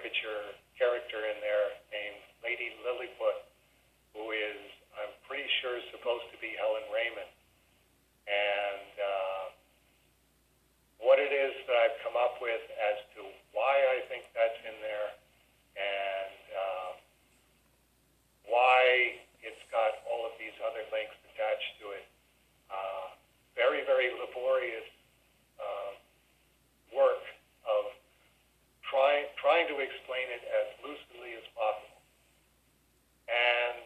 caricature character in there named Lady Lilliput, who is, I'm pretty sure, supposed to be Helen Raymond. And what it is that I've come up with as to why I think that's in there, and why it's got all of these other links attached to it. Very, very laborious work of trying to explain it as lucidly as possible. And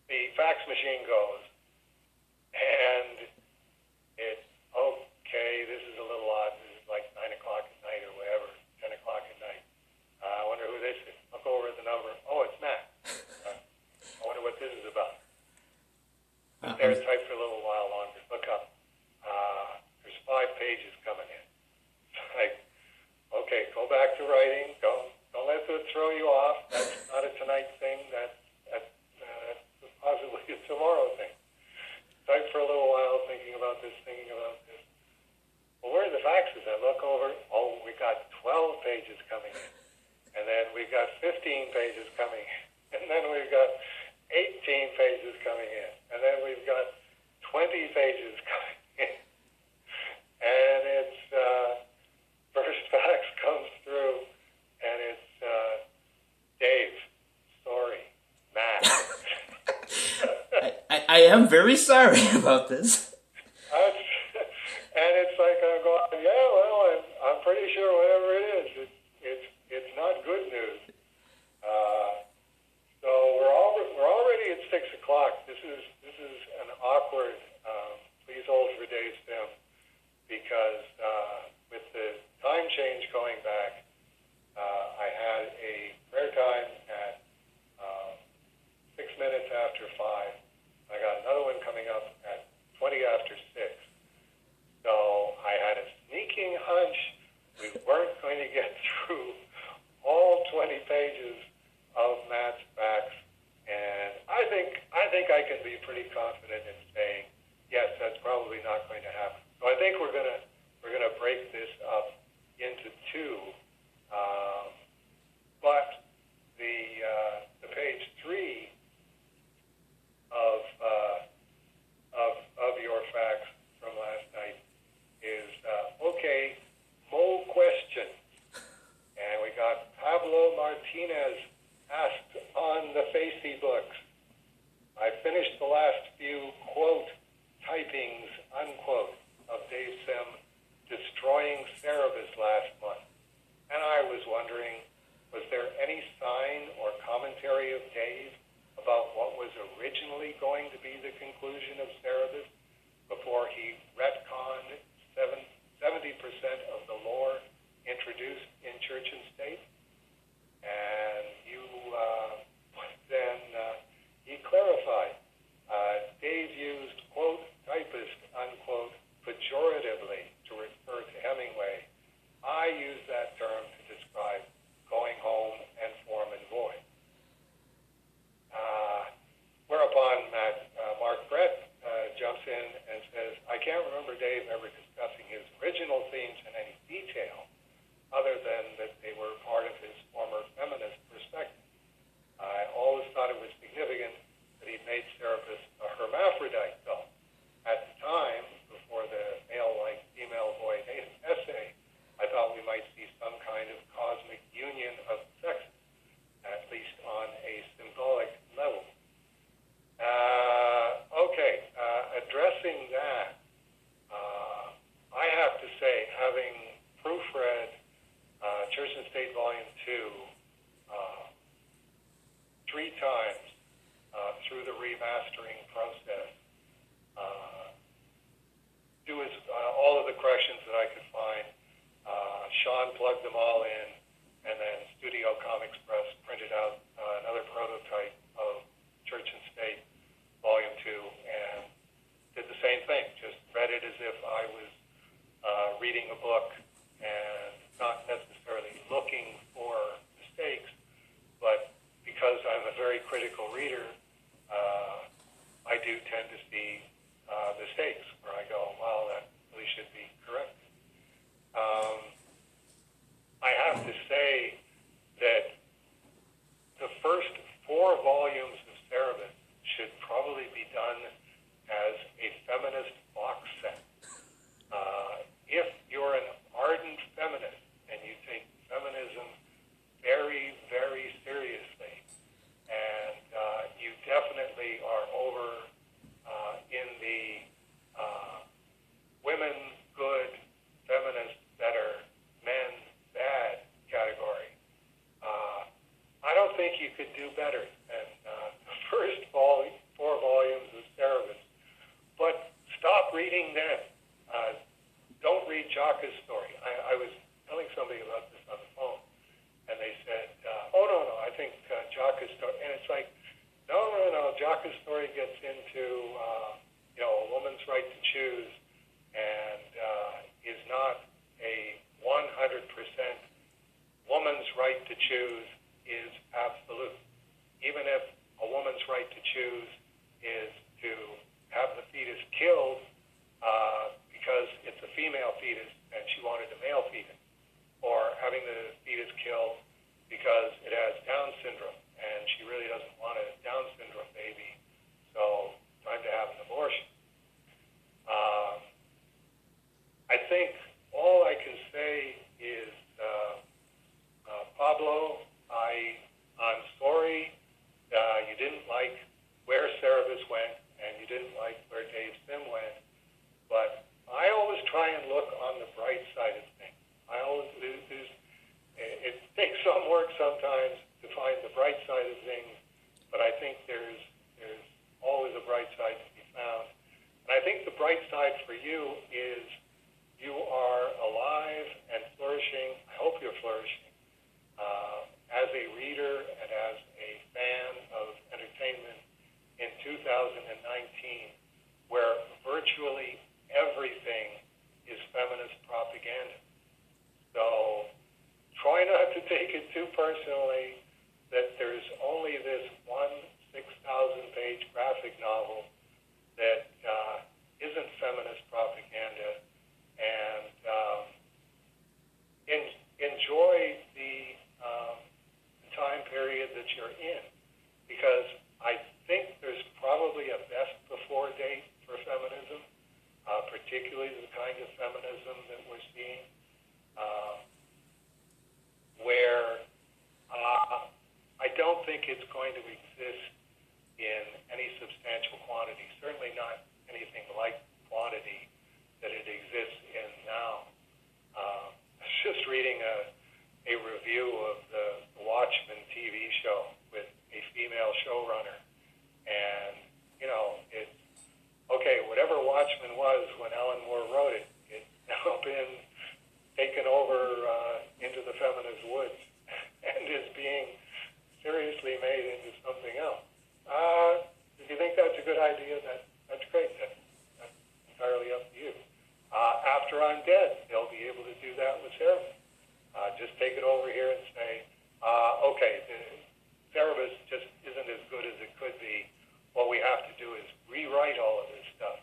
the fax machine goes, and it's, okay, this is a little odd. This is like 9 o'clock at night or whatever, 10 o'clock at night. I wonder who this is. Look over at the number. Oh, it's Matt. I wonder what this is about. Sit there and type for a little while longer. Look up. There's 5 pages coming in. Like, okay, go back to writing. Don't let it throw you off. That's not a tonight thing. That's possibly a tomorrow thing. Type for a little while, thinking about this. Well, where are the faxes? I look over. Oh, we got 12 pages coming in. And then we got 15 pages coming in. And then we've got 18 pages coming in. And then we've got 20 pages coming in. And it's, first fax comes through, and it's, Dave, sorry, Matt. I am very sorry about this. And it's like I'm going, yeah, well, I'm pretty sure whatever it is, it's not good news. So we're already at 6 o'clock. This is an awkward. Please hold for Dave Sim, because with the time change going back, I had a prayer time at 6 minutes after 5. I got another one coming up at 20 after 6. So I had a sneaking hunch we weren't going to get through all 20 pages of Matt's facts, and I think I can be pretty confident in saying, yes, that's probably not going to happen. So I think we're gonna break this up into 2. But the page 3 of your facts from last night is okay. More questions, and we got Pablo Martinez asked on the Facebooks. I finished the last few quote typings unquote of Dave Sim destroying Cerebus last month, and I was wondering, was there any sign or commentary of Dave about what was originally going to be the conclusion of Cerebus before he retconned 70% of the lore introduced in Church and State? And he clarified. Dave used, quote, typist, unquote, pejoratively to refer to Hemingway. I use that term to describe going home and form and void. Whereupon Mark Brett jumps in and says, I can't remember Dave ever discussing his original themes in any detail, other than that they were part of his former feminist perspective. I always thought it was significant that he'd made Cerebus a hermaphrodite, though. At the time, before the male-like, female-void essay, I thought we might see some kind of cosmic union of sexes, at least on a symbolic level. Addressing that, I have to say, having proofread Church and State Volume 2 3 times through the remastering process, all of the corrections that I could find, Sean plugged them all in, and then Studio Comics Press printed out another prototype of Church and State Volume 2 and did the same thing, just read it as if I was reading a book and not necessarily looking for mistakes, but because I'm a very critical reader, I do tend to see mistakes where I go, well, that really should be corrected. you could do better than the first 4 volumes of Cerebus. But stop reading them. Don't read Jaka's story. I was telling somebody about this on the phone, and they said, oh, no, I think Jaka's story, and it's like, no, Jaka's story gets into, a woman's right to choose, and is not a 100% woman's right to choose is absolute. Even if a woman's right to choose is to have the fetus killed because it's a female fetus and she wanted a male fetus, or having the fetus killed because it has Down syndrome and she really doesn't want a Down syndrome baby, so time to have an abortion. I think all I can say is, Pablo, I'm sorry you didn't like where Cerebus went and you didn't like where Dave Sim went, but I always try and look on the bright side of things. It takes some work sometimes to find the bright side of things, but I think there's always a bright side to be found. And I think the bright side for you is you are alive and flourishing. I hope you're flourishing as a reader and as a fan of entertainment in 2019, where virtually everything is feminist propaganda. So try not to take it too personally that there's only this one 6,000-page graphic novel that isn't feminist propaganda, and enjoy the time period that you're in, because I think there's probably a best before date for feminism, particularly the kind of feminism that we're seeing, where I don't think it's going to exist in any substantial quantity, certainly not anything like quantity that it exists in now. I was just reading a review of the Watchmen TV show with a female showrunner, and, it's, okay, whatever Watchmen was when Alan Moore wrote it, it's now been taken over into the feminist woods and is being seriously made into something else. If you think that's a good idea, that's great. That's entirely up to you. After I'm dead, they'll be able to do that with Cerebus. Just take it over here and say, okay, Cerebus just isn't as good as it could be. What we have to do is rewrite all of this stuff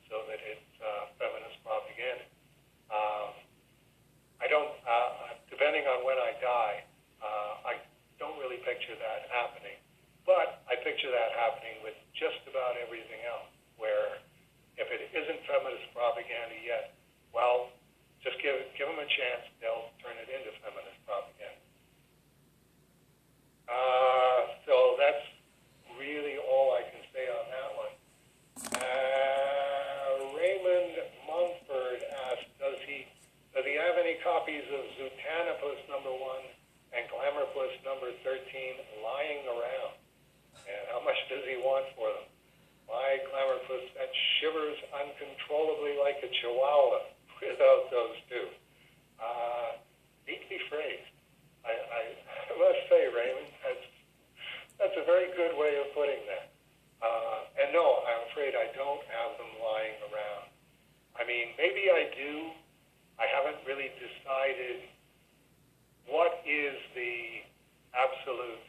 so that it's feminist propaganda. I don't, depending on when I die, I don't really picture that happening. But I picture that happening with just about everything else, where if it isn't feminist propaganda yet, well, just give them a chance, they'll turn it into feminist propaganda. So that's really all I can say on that one. Raymond Mumford asked, does he have any copies of Zootanopus #1 and Glamourpuss #13 lying around? And how much does he want for them? My Glamourpuss, that shivers uncontrollably like a chihuahua without those two. Neatly phrased. I must say, Raymond, that's a very good way of putting that. And no, I'm afraid I don't have them lying around. I mean, maybe I do. I haven't really decided what is the absolute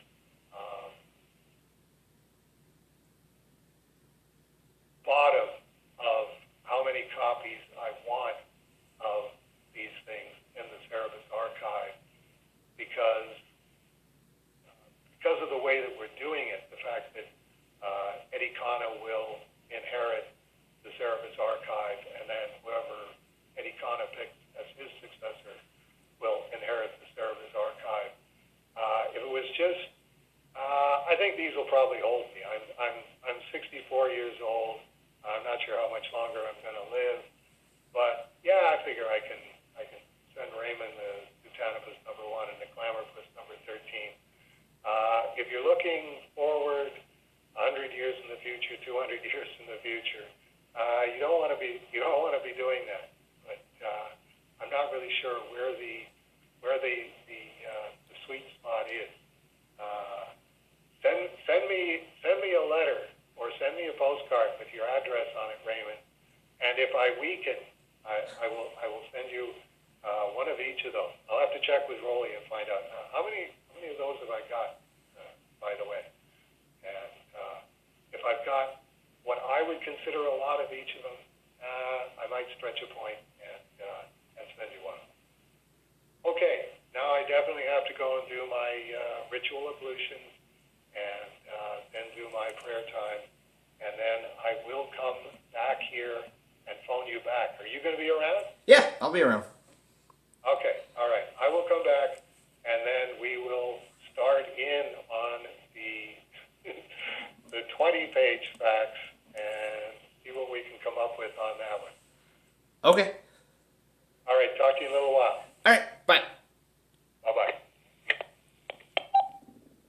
bottom of how many copies I want of these things in the Cerebus archive, because of the way that we're doing it, the fact that Eddie Kana will inherit the Cerebus archive, and then whoever Eddie Kana picks as his successor will inherit the Cerebus archive. If it was just, I think these will probably hold me. I'm 64 years old. I'm not sure how much longer I'm going to live, but yeah, I figure I can send Raymond the Zootanopus #1 and the Glamourpuss #13. If you're not really sure where the sweet spot is. Send me a letter or send me a postcard with your address on it, Raymond. And if I weaken, I will send you one of each of those. I'll have to check with Rolly and find out how many of those have I got, by the way. And if I've got what I would consider a lot of each of them, I might stretch a point and send you one. Okay, now I definitely have to go and do my ritual ablutions and then do my prayer time. And then I will come back here and phone you back. Are you going to be around? Yeah, I'll be around. Okay, all right. I will come back, and then we will start in on the 20-page facts and see what we can come up with on that one. Okay. All right, talk to you in a little while.